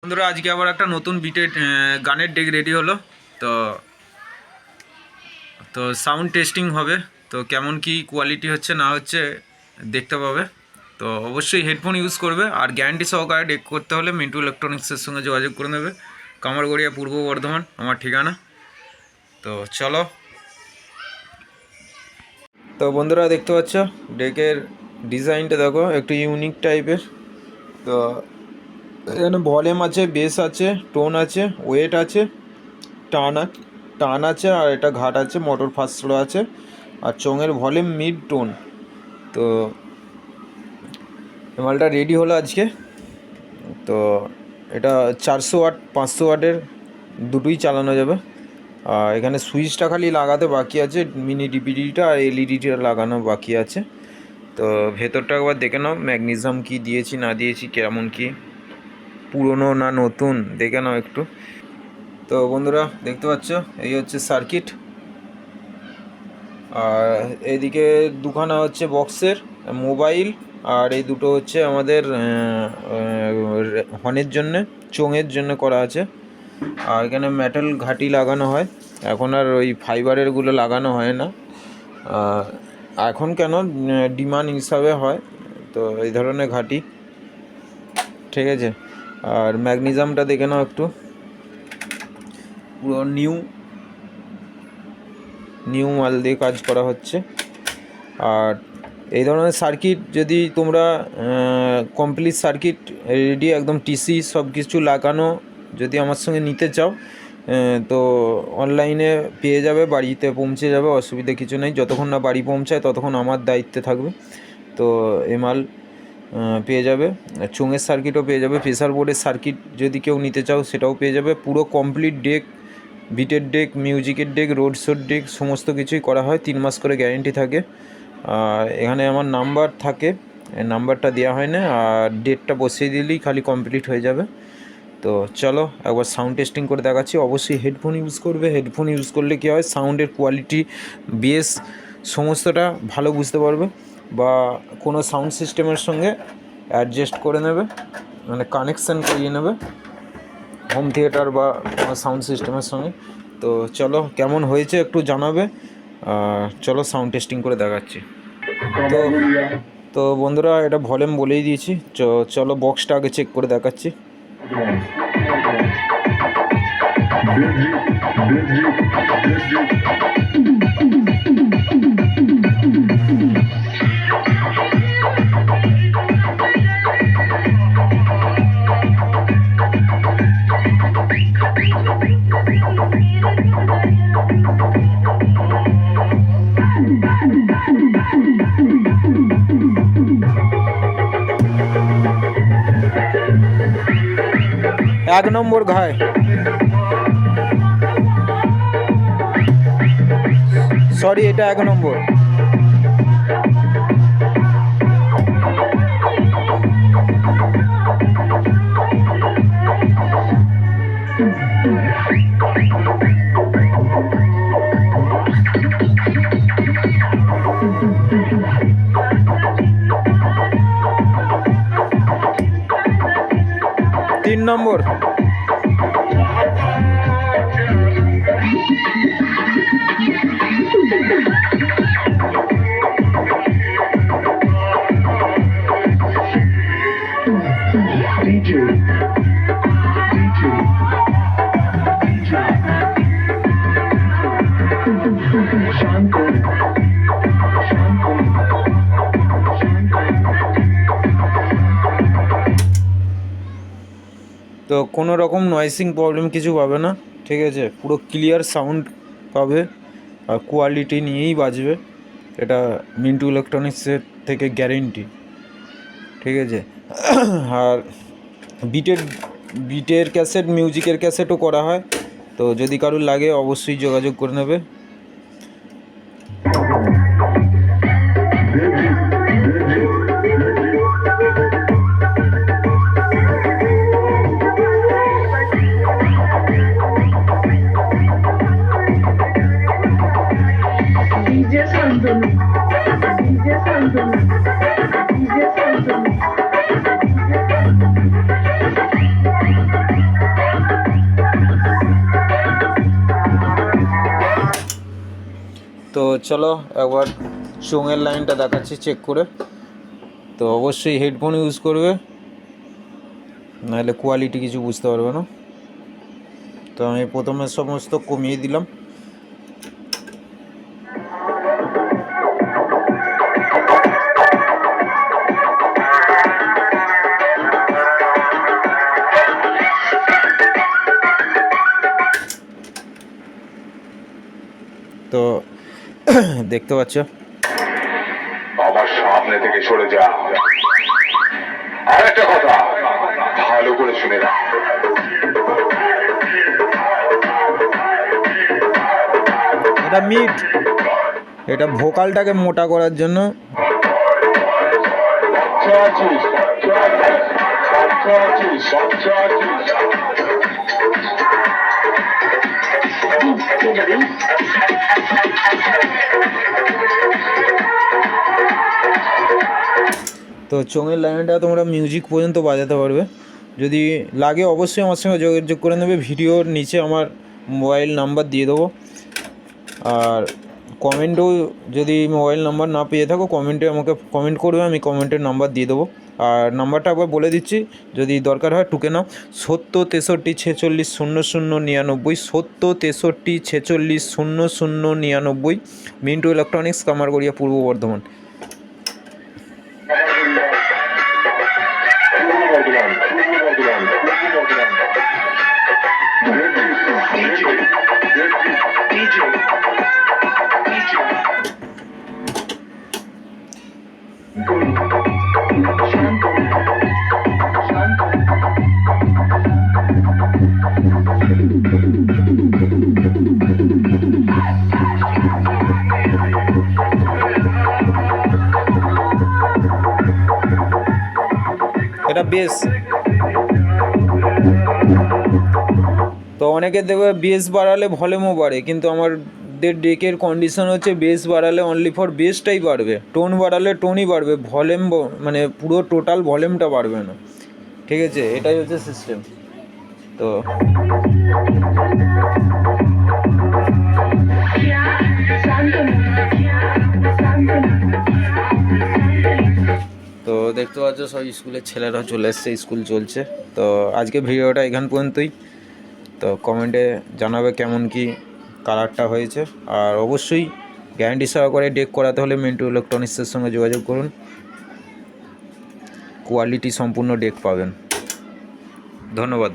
বন্ধুরা আজকে আবার একটা নতুন বিটের গানের ডেক রেডি হলো। তো তো সাউন্ড টেস্টিং হবে। তো কেমন কি কোয়ালিটি হচ্ছে না হচ্ছে দেখতে পাবে। তো অবশ্যই হেডফোন ইউজ করবে, আর গ্যারান্টি সহকারে ডেক করতে হলে মিন্টু ইলেকট্রনিক্সের সঙ্গে যোগাযোগ করে নেবে। কামারগড়িয়া, পূর্ব বর্ধমান আমার ঠিকানা। তো চলো। তো বন্ধুরা দেখতে পাচ্ছ ডেকের ডিজাইনটা দেখো, একটু ইউনিক টাইপের। তো এখানে ভলিউম আছে, বেস আছে, টোন আছে, ওয়েট আছে, টান আছে, আর এটা ঘাট আছে, মোটর ফার্স্ট স্লো আছে, আর চোঙের ভলিউম মিড টোন। তো মালটা রেডি হলো আজকে। তো এটা 400 ওয়াট 500 ওয়াটের দুটোই চালানো যাবে। আর এখানে সুইচটা খালি লাগাতে বাকি আছে, মিনি ডিপিডিটা আর এলইডিটা লাগানো বাকি আছে। তো ভেতরটা একবার দেখে নাও, ম্যাগনেসিয়াম কি দিয়েছি না দিয়েছি, কেমন কি পুরনো না নতুন দেখে নাও একটু। তো বন্ধুরা দেখতে পাচ্ছ এই হচ্ছে সার্কিট, আর এইদিকে দুখানা হচ্ছে বক্সের মোবাইল, আর এই দুটো হচ্ছে আমাদের হর্নের জন্যে, চোঙের জন্য করা আছে। আর এখানে মেটাল ঘাঁটি লাগানো হয়, এখন আর ওই ফাইবারেরগুলো লাগানো হয় না এখন, কেন ডিমান্ড হিসাবে হয় তো এই ধরনের ঘাঁটি, ঠিক আছে। আর ম্যাগনেসিয়ামটা দেখে নাও একটু, পুরো নিউ মাল দিয়ে কাজ করা হচ্ছে। আর এই ধরনের সার্কিট যদি তোমরা কমপ্লিট সার্কিট রেডি একদম টিসি সব কিছু লাগানো যদি আমার সঙ্গে নিতে চাও, তো অনলাইনে পেয়ে যাবে, বাড়িতে পৌঁছে যাবে, অসুবিধা কিছু নেই। যতক্ষণ না বাড়ি পৌঁছায় ততক্ষণ আমার দায়িত্বে থাকবে। তো এ মাল পেয়ে যাবে, চোঙের সার্কিটও পেয়ে যাবে, প্রেসার বোর্ডের সার্কিট যদি কেউ নিতে চাও সেটাও পেয়ে যাবে। পুরো কমপ্লিট ডেক, বিটের ডেক, মিউজিকের ডেক, রোড শোর ডেক সমস্ত কিছুই করা হয়। 3 মাস করে গ্যারেন্টি থাকে। আর এখানে আমার নাম্বার থাকে, নাম্বারটা দেওয়া হয় না, আর ডেটটা বসিয়ে দিলেই খালি কমপ্লিট হয়ে যাবে। তো চলো একবার সাউন্ড টেস্টিং করে দেখাচ্ছি। অবশ্যই হেডফোন ইউজ করবে, হেডফোন ইউজ করলে কী হয়, সাউন্ডের কোয়ালিটি, বেস সমস্তটা ভালো বুঝতে পারবে, বা কোনো সাউন্ড সিস্টেমের সঙ্গে অ্যাডজাস্ট করে নেবে, মানে কানেকশান করিয়ে নেবে হোম থিয়েটার বা কোনো সাউন্ড সিস্টেমের সঙ্গে। তো চলো কেমন হয়েছে একটু জানাবে। চলো সাউন্ড টেস্টিং করে দেখাচ্ছি। তো তো বন্ধুরা এটা ভলিউম বলেই দিয়েছি, চলো বক্সটা আগে চেক করে দেখাচ্ছি। এক নম্বর ঘায়, সরি এটা 1 নম্বর। তিন নম্বর। তো কোনো রকম নয়েসিং প্রবলেম কিছু পাবে না, ঠিক আছে। পুরো ক্লিয়ার সাউন্ড পাবে, আর কোয়ালিটি নিয়েই বাজবে, এটা মিন্টু ইলেকট্রনিক্সের থেকে গ্যারেন্টি, ঠিক আছে। আর বিটের ক্যাসেট, মিউজিকের ক্যাসেটও করা হয়। তো যদি কারোর লাগে অবশ্যই যোগাযোগ করে নেবে। তো চলো একবার চোঙের লাইনটা দেখাচ্ছি চেক করে। তো অবশ্যই হেডফোন ইউজ করবে, নাহলে কোয়ালিটি কিছু বুঝতে পারবে না। তো আমি প্রথমে সমস্ত কমিয়ে দিলাম। তো দেখতে পাচ্ছ, আমার সামনে থেকে সরে যা। আরেকটা কথা ভালো করে শুনে রাখ, এটা মিড, এটা ভোকালটাকে মোটা করার জন্য। তো চোঙের লাইনটা তোমরা মিউজিক পর্যন্ত বাজাতে পারবে। যদি লাগে অবশ্যই আমার সঙ্গে যোগাযোগ করে নেবে। ভিডিওর নিচে আমার মোবাইল নাম্বার দিয়ে দেবো, আর কমেন্টেও যদি মোবাইল নাম্বার না পেয়ে থাকো কমেন্টে আমাকে কমেন্ট করবে, আমি কমেন্টের নাম্বার দিয়ে দেবো। আর নাম্বারটা একবার বলে দিচ্ছি, যদি দরকার হয় টুকে নাও। 70 63 46 00 99, 70 63 46 00 99, মিন্টু ইলেকট্রনিক্স, কামারগড়িয়া, পূর্ব বর্ধমান। এটা বেস। তো অনেকে দেখবে বেস বাড়ালে ভলিউমও বাড়ে, কিন্তু আমাদের ডেকের কন্ডিশন হচ্ছে বেস বাড়ালে অনলি ফর বেসটাই বাড়বে, টোন বাড়ালে টোনই বাড়বে, ভলিউম মানে পুরো টোটাল ভলিউমটা বাড়বে না। ঠিক আছে, এটাই হচ্ছে সিস্টেম। তো তো দেখতে পাচ্ছ সব স্কুলের ছেলেরা চলে এসছে, স্কুল চলছে। তো আজকে ভিডিওটা এখান পর্যন্তই। তো কমেন্টে জানাবে কেমন কি কালারটা হয়েছে, আর অবশ্যই গ্যারান্টি সহকারে ডেক করাতে হলে মিন্টু ইলেকট্রনিক্সের সঙ্গে যোগাযোগ করুন, কোয়ালিটি সম্পূর্ণ ডেক পাবেন। ধন্যবাদ।